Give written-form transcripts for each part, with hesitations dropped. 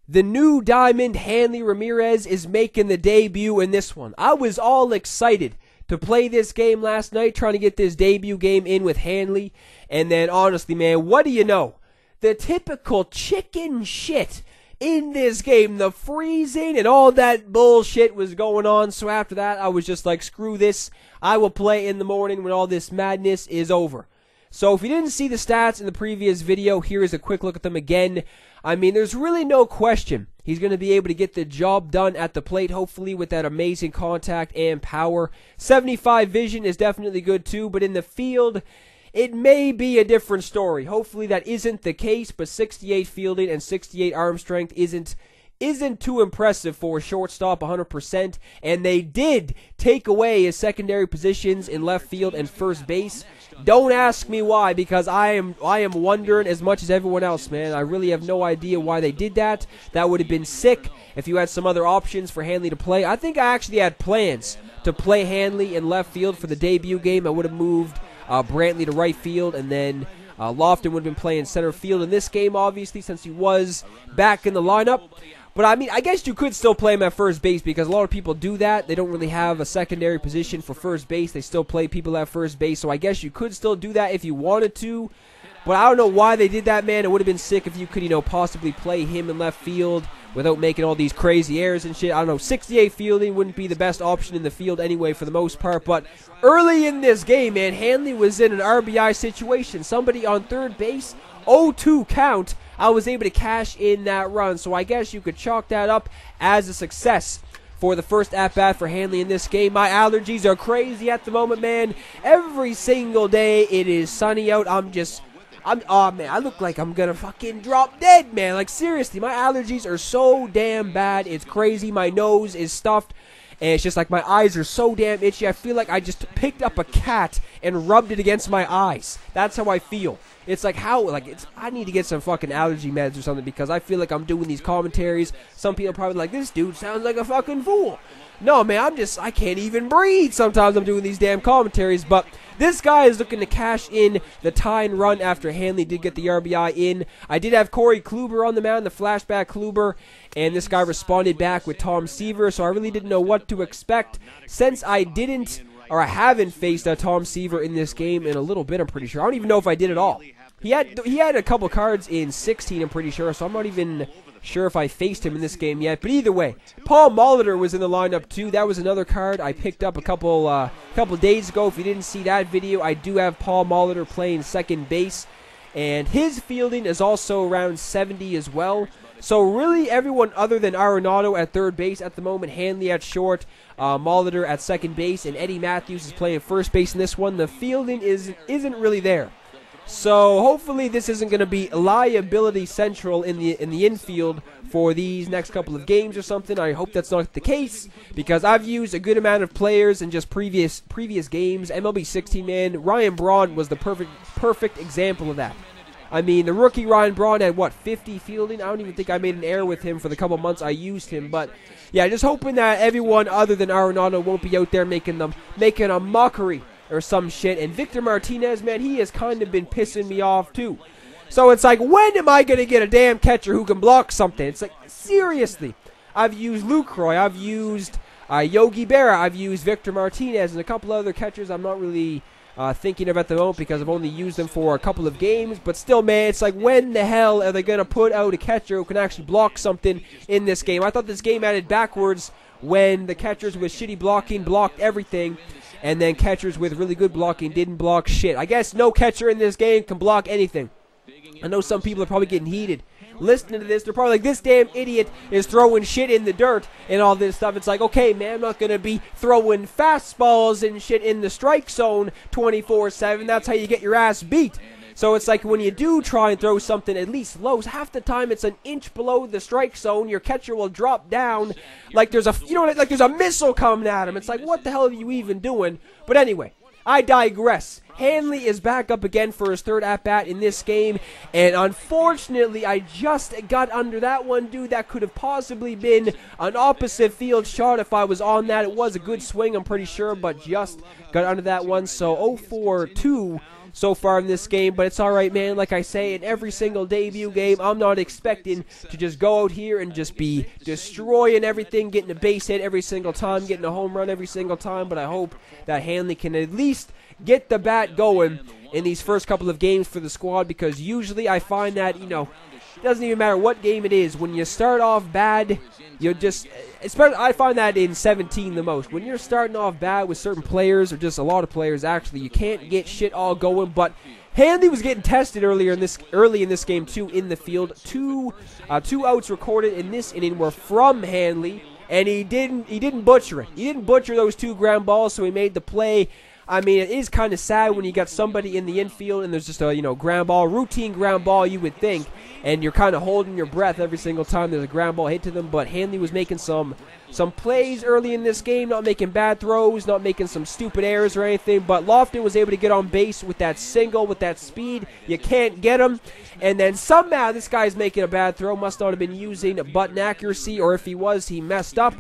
The new diamond, Hanley Ramirez, is making the debut in this one. I was all excited to play this game last night, trying to get this debut game in with Hanley. And then, honestly, man, what do you know? The typical chicken shit in this game, the freezing and all that bullshit was going on. So after that, I was just like, screw this. I will play in the morning when all this madness is over. So if you didn't see the stats in the previous video, here is a quick look at them again. I mean, there's really no question he's going to be able to get the job done at the plate, hopefully with that amazing contact and power. 75 vision is definitely good too, but in the field, it may be a different story. Hopefully that isn't the case, but 68 fielding and 68 arm strength isn't too impressive for a shortstop, 100%. And they did take away his secondary positions in left field and first base. Don't ask me why, because I am wondering as much as everyone else, man. I really have no idea why they did that. That would have been sick if you had some other options for Hanley to play. I think I actually had plans to play Hanley in left field for the debut game. I would have moved Brantley to right field, and then Lofton would have been playing center field in this game, obviously, since he was back in the lineup. But, I mean, I guess you could still play him at first base because a lot of people do that. They don't really have a secondary position for first base. They still play people at first base. So I guess you could still do that if you wanted to. But I don't know why they did that, man. It would have been sick if you could, possibly play him in left field without making all these crazy errors and shit. I don't know. 68 fielding wouldn't be the best option in the field anyway for the most part. But early in this game, man, Hanley was in an RBI situation. Somebody on third base, 0-2 count. I was able to cash in that run, so I guess you could chalk that up as a success for the first at-bat for Hanley in this game. My allergies are crazy at the moment, man. Every single day it is sunny out. Oh, man, I look like I'm gonna fucking drop dead, man. Like, seriously, my allergies are so damn bad. It's crazy. My nose is stuffed, and it's just like my eyes are so damn itchy. I feel like I just picked up a cat and rubbed it against my eyes. That's how I feel. It's like I need to get some fucking allergy meds or something because I feel like I'm doing these commentaries. Some people are probably like, this dude sounds like a fucking fool. No, man, I can't even breathe sometimes I'm doing these damn commentaries. But this guy is looking to cash in the tying run after Hanley did get the RBI in. I did have Kluber on the mound, the flashback Kluber, and this guy responded back with Tom Seaver, so I really didn't know what to expect. Since I haven't faced Tom Seaver in this game in a little bit, I'm pretty sure. I don't even know if I did at all. He had a couple cards in 16, I'm pretty sure, so I'm not even sure if I faced him in this game yet. But either way, Paul Molitor was in the lineup too. That was another card I picked up a couple days ago. If you didn't see that video, I do have Paul Molitor playing second base, and his fielding is also around 70 as well. So really everyone other than Arenado at third base at the moment, Hanley at short, Molitor at second base, and Eddie Matthews is playing first base in this one. The fielding isn't really there. So hopefully this isn't going to be liability central in the infield for these next couple of games or something. I hope that's not the case because I've used a good amount of players in just previous games. MLB 16, man, Ryan Braun was the perfect example of that. I mean, the rookie Ryan Braun had, 50 fielding? I don't even think I made an error with him for the couple months I used him. But, yeah, just hoping that everyone other than Arenado won't be out there making a mockery or some shit. And Victor Martinez, man, he has kind of been pissing me off, too. So it's like, when am I going to get a damn catcher who can block something? It's like, seriously. I've used Lucroy. I've used Yogi Berra. I've used Victor Martinez and a couple other catchers I'm not really thinking of at the moment because I've only used them for a couple of games. But still, man, it's like, when the hell are they going to put out a catcher who can actually block something in this game? I thought this game added backwards when the catchers with shitty blocking blocked everything, and then catchers with really good blocking didn't block shit. I guess no catcher in this game can block anything. I know some people are probably getting heated listening to this. They're probably like, this damn idiot is throwing shit in the dirt and all this stuff. It's like, okay, man, I'm not going to be throwing fastballs and shit in the strike zone 24/7. That's how you get your ass beat. So it's like when you do try and throw something at least low, half the time it's an inch below the strike zone. Your catcher will drop down like there's a missile coming at him. It's like, what the hell are you even doing? But anyway, I digress. Hanley is back up again for his third at-bat in this game, and unfortunately, I just got under that one, dude. That could have possibly been an opposite field shot if I was on that. It was a good swing, I'm pretty sure, but just got under that one. So 0-4-2 so far in this game, but it's alright, man. Like I say, in every single debut game, I'm not expecting to just go out here and just be destroying everything, getting a base hit every single time, getting a home run every single time, but I hope that Hanley can at least get the bat going in these first couple of games for the squad, because usually I find that, you know, it doesn't even matter what game it is. When you start off bad, you just, especially I find that in 17 the most. When you're starting off bad with certain players, or just a lot of players actually, you can't get shit all going. But Hanley was getting tested early in this game too in the field. Two outs recorded in this inning were from Hanley, and he didn't butcher it. He didn't butcher those 2 ground balls, so he made the play. I mean, it is kind of sad when you got somebody in the infield and there's just a, you know, ground ball, routine ground ball, you would think, and you're kind of holding your breath every single time there's a ground ball hit to them. But Hanley was making some plays early in this game, not making bad throws, not making some stupid errors or anything. But Lofton was able to get on base with that single, with that speed. You can't get him. And then somehow this guy's making a bad throw. Must not have been using button accuracy, or if he was, he messed up.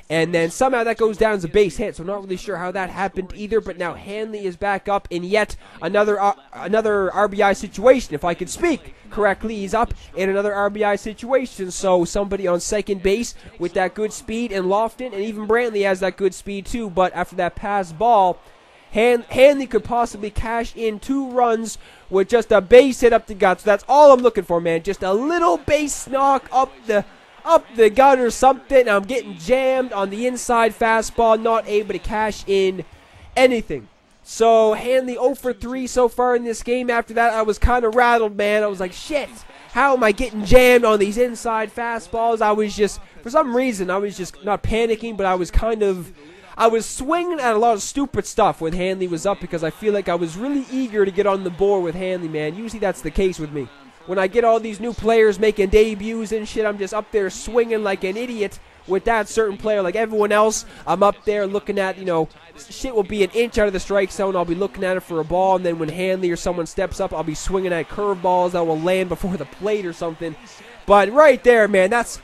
And then somehow that goes down as a base hit, so I'm not really sure how that happened either. But now Hanley is back up in yet another RBI situation. If I could speak correctly, he's up in another RBI situation. So somebody on second base with that good speed, and Lofton, and even Brantley has that good speed too. But after that pass ball, Hanley could possibly cash in 2 runs with just a base hit up the gut. So that's all I'm looking for, man. Just a little base knock up the gut or something. I'm getting jammed on the inside fastball, not able to cash in anything. So Hanley 0 for 3 so far in this game. After that, I was kind of rattled, man. I was like, shit, how am I getting jammed on these inside fastballs? I was just, for some reason, I was just not panicking, but I was swinging at a lot of stupid stuff when Hanley was up, because I feel like I was really eager to get on the board with Hanley, man. Usually that's the case with me. When I get all these new players making debuts and shit, I'm just up there swinging like an idiot with that certain player. Like everyone else, I'm up there looking at, you know, shit will be an inch out of the strike zone. I'll be looking at it for a ball, and then when Hanley or someone steps up, I'll be swinging at curveballs that will land before the plate or something. But right there, man, that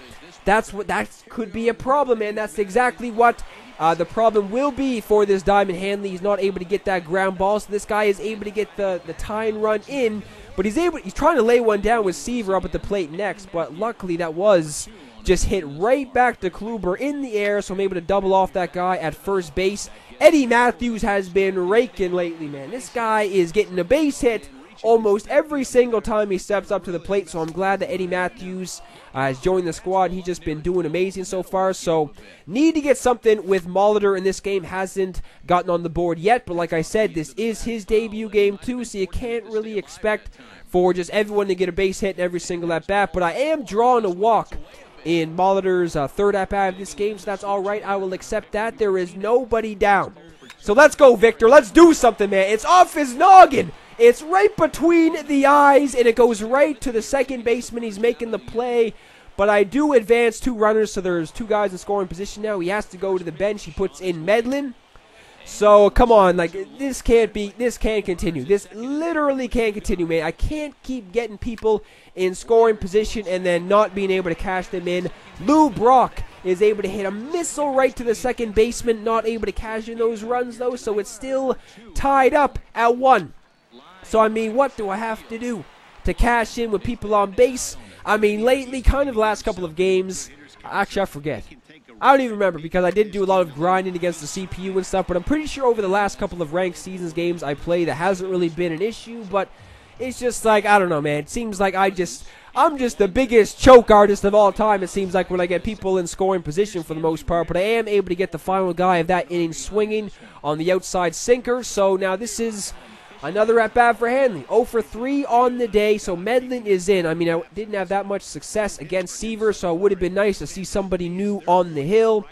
could be a problem, man. That's exactly what the problem will be for this Diamond. Hanley. He's not able to get that ground ball, so this guy is able to get the tying run in. But he's trying to lay one down with Seaver up at the plate next, but luckily that was just hit right back to Kluber in the air, so I'm able to double off that guy at first base. Eddie Matthews has been raking lately, man. This guy is getting a base hit almost every single time he steps up to the plate, so I'm glad that Eddie Matthews has joined the squad. He's just been doing amazing so far, so need to get something with Molitor in this game. Hasn't gotten on the board yet, but like I said, this is his debut game too, so you can't really expect for just everyone to get a base hit in every single at-bat. But I am drawing a walk in Molitor's third at-bat of this game, so that's all right. I will accept that. There is nobody down. So let's go, Victor. Let's do something, man. It's off his noggin. It's right between the eyes, and it goes right to the second baseman. He's making the play, but I do advance 2 runners, so there's 2 guys in scoring position now. He has to go to the bench. He puts in Medlin. So, come on, like, this can't continue. This literally can't continue, man. I can't keep getting people in scoring position and then not being able to cash them in. Lou Brock is able to hit a missile right to the second baseman, not able to cash in those runs, though, so it's still tied up at 1. So, I mean, what do I have to do to cash in with people on base? I mean, lately, kind of the last couple of games, actually, I forget. I don't even remember, because I did do a lot of grinding against the CPU and stuff, but I'm pretty sure over the last couple of ranked seasons games I played, that hasn't really been an issue, but it's just like, I don't know, man. It seems like I'm just the biggest choke artist of all time, it seems like, when I get people in scoring position for the most part, but I am able to get the final guy of that inning swinging on the outside sinker. So now this is another at-bat for Hanley. 0 for 3 on the day, so Medlin is in. I mean, I didn't have that much success against Seaver, so it would have been nice to see somebody new on the hill.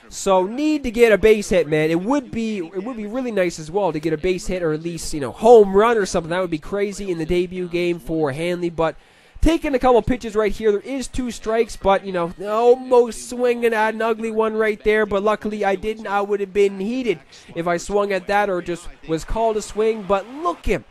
So need to get a base hit, man. It would be really nice as well to get a base hit, or at least, you know, home run or something. That would be crazy in the debut game for Hanley, but taking a couple pitches right here. There is 2 strikes, but, you know, almost swinging at an ugly one right there. But luckily I didn't. I would have been heated if I swung at that or just was called a swing. But look him.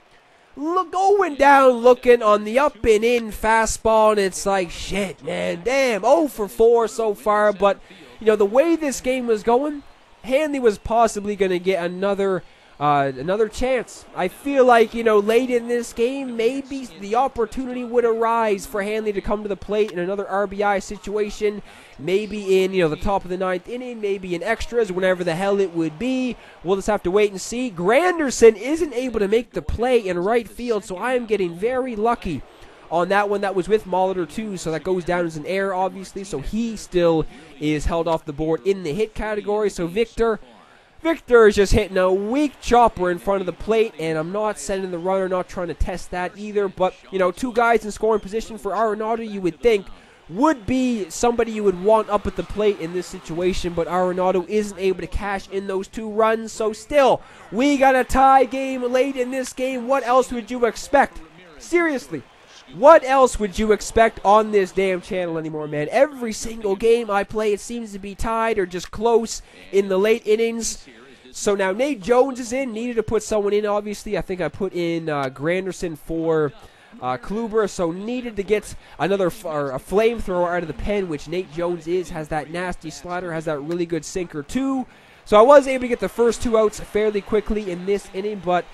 Look, going down, looking on the up and in fastball. And it's like, shit, man. Damn, 0 for 4 so far. But, you know, the way this game was going, Hanley was possibly going to get another another chance. I feel like, late in this game, maybe the opportunity would arise for Hanley to come to the plate in another RBI situation. Maybe in, the top of the 9th inning, maybe in extras, whenever the hell it would be. We'll just have to wait and see. Granderson isn't able to make the play in right field, so I am getting very lucky on that one. That was with Molitor too, so that goes down as an error, obviously. So he still is held off the board in the hit category. So Victor is just hitting a weak chopper in front of the plate, and I'm not sending the runner, not trying to test that either. But, 2 guys in scoring position for Arenado, you would think, would be somebody you would want up at the plate in this situation, but Arenado isn't able to cash in those 2 runs. So still, we got a tie game late in this game. What else would you expect? Seriously. What else would you expect on this damn channel anymore, man? Every single game I play, it seems to be tied or just close in the late innings. So now Nate Jones is in. Needed to put someone in, obviously. I think I put in Granderson for Kluber. So needed to get another a flamethrower out of the pen, which Nate Jones has that nasty slider, has that really good sinker too. So I was able to get the first 2 outs fairly quickly in this inning, but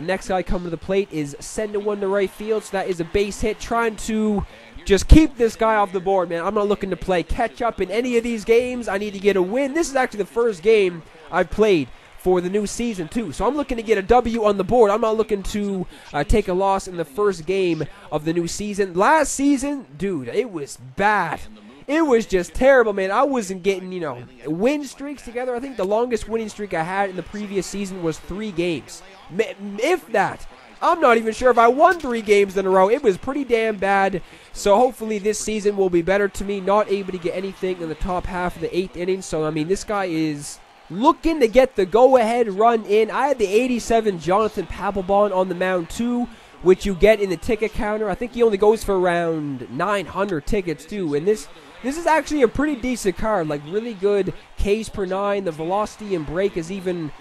next guy coming to the plate is sending one to right field, so that is a base hit, trying to just keep this guy off the board, man. I'm not looking to play catch up in any of these games. I need to get a win. This is actually the first game I've played for the new season too, so I'm looking to get a W on the board. I'm not looking to take a loss in the first game of the new season. Last season, dude, it was bad. It was just terrible, man. I wasn't getting, win streaks together. I think the longest winning streak I had in the previous season was 3 games. If that. I'm not even sure if I won 3 games in a row. It was pretty damn bad. So hopefully this season will be better to me. Not able to get anything in the top half of the 8th inning. So, I mean, this guy is looking to get the go-ahead run in. I had the 87 Jonathan Papelbon on the mound too, which you get in the ticket counter. I think he only goes for around 900 tickets too. And this is actually a pretty decent card, like really good Ks per 9. The velocity and break is even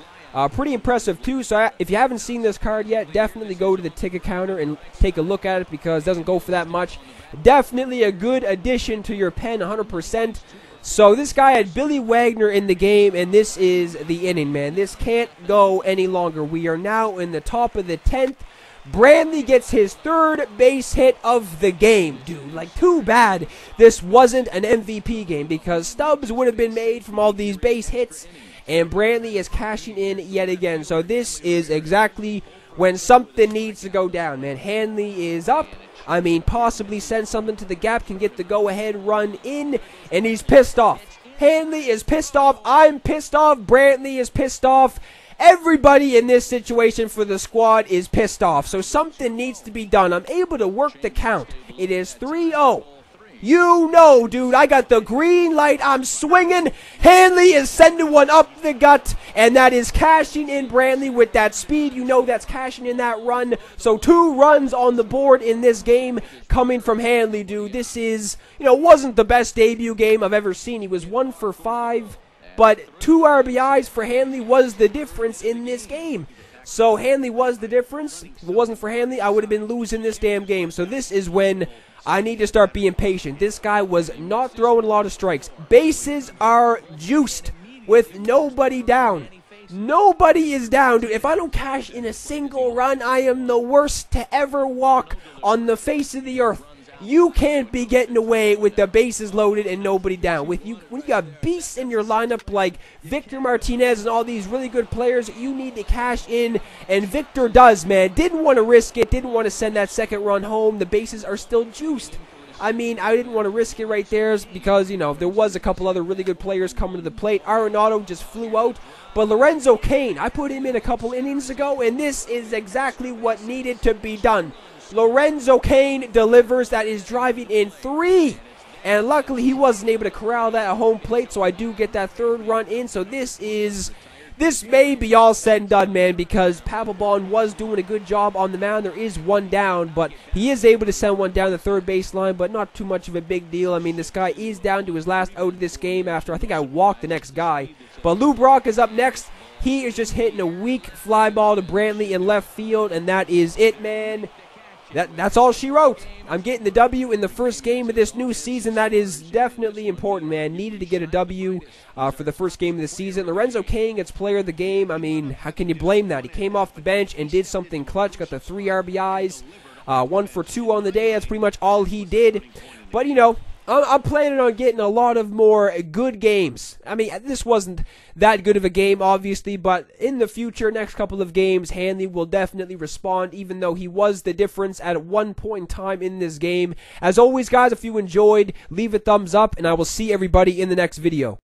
pretty impressive too. So if you haven't seen this card yet, definitely go to the ticket counter and take a look at it, because it doesn't go for that much. Definitely a good addition to your pen, 100%. So this guy had Billy Wagner in the game, and this is the inning, man. This can't go any longer. We are now in the top of the 10th. Brantley gets his 3rd base hit of the game, dude. Like, too bad this wasn't an MVP game, because stubs would have been made from all these base hits, and Brantley is cashing in yet again. So this is exactly when something needs to go down, man. Hanley is up. I mean, possibly send something to the gap, can get the go-ahead run in, and he's pissed off. Hanley is pissed off. I'm pissed off. Brantley is pissed off. Everybody in this situation for the squad is pissed off. So something needs to be done. I'm able to work the count. It is 3-0. Dude, I got the green light. I'm swinging. Hanley is sending one up the gut, and that is cashing in. Brantley with that speed. That's cashing in that run. So 2 runs on the board in this game coming from Hanley, dude. This is, wasn't the best debut game I've ever seen. He was 1 for 5, but 2 RBIs for Hanley was the difference in this game. So Hanley was the difference. If it wasn't for Hanley, I would have been losing this damn game. So this is when I need to start being patient. This guy was not throwing a lot of strikes. Bases are juiced with nobody down. Nobody is down, dude. If I don't cash in a single run, I am the worst to ever walk on the face of the earth. You can't be getting away with the bases loaded and nobody down. When you got beasts in your lineup like Victor Martinez and all these really good players, you need to cash in, and Victor does, man. Didn't want to risk it, didn't want to send that second run home. The bases are still juiced. I mean, I didn't want to risk it right there because, there was a couple other really good players coming to the plate. Arenado just flew out. But Lorenzo Cain, I put him in a couple innings ago, and this is exactly what needed to be done. Lorenzo Cain delivers. That is driving in 3. And luckily he wasn't able to corral that at home plate, so I do get that 3rd run in. So this may be all said and done, man, because Papelbon was doing a good job on the mound. There is 1 down, but he is able to send one down the 3rd baseline, but not too much of a big deal. I mean, this guy is down to his last out of this game after I think I walked the next guy. But Lou Brock is up next. He is just hitting a weak fly ball to Brantley in left field, and that is it, man. That's all she wrote. I'm getting the W in the first game of this new season. That is definitely important, man. Needed to get a W for the first game of the season. Lorenzo Cain gets player of the game. I mean, how can you blame that? He came off the bench and did something clutch. Got the 3 RBIs. 1 for 2 on the day. That's pretty much all he did. But, you know, I'm planning on getting a lot of more good games. I mean, this wasn't that good of a game, obviously, but in the future, next couple of games, Hanley will definitely respond, even though he was the difference at one point in time in this game. As always, guys, if you enjoyed, leave a thumbs up, and I will see everybody in the next video.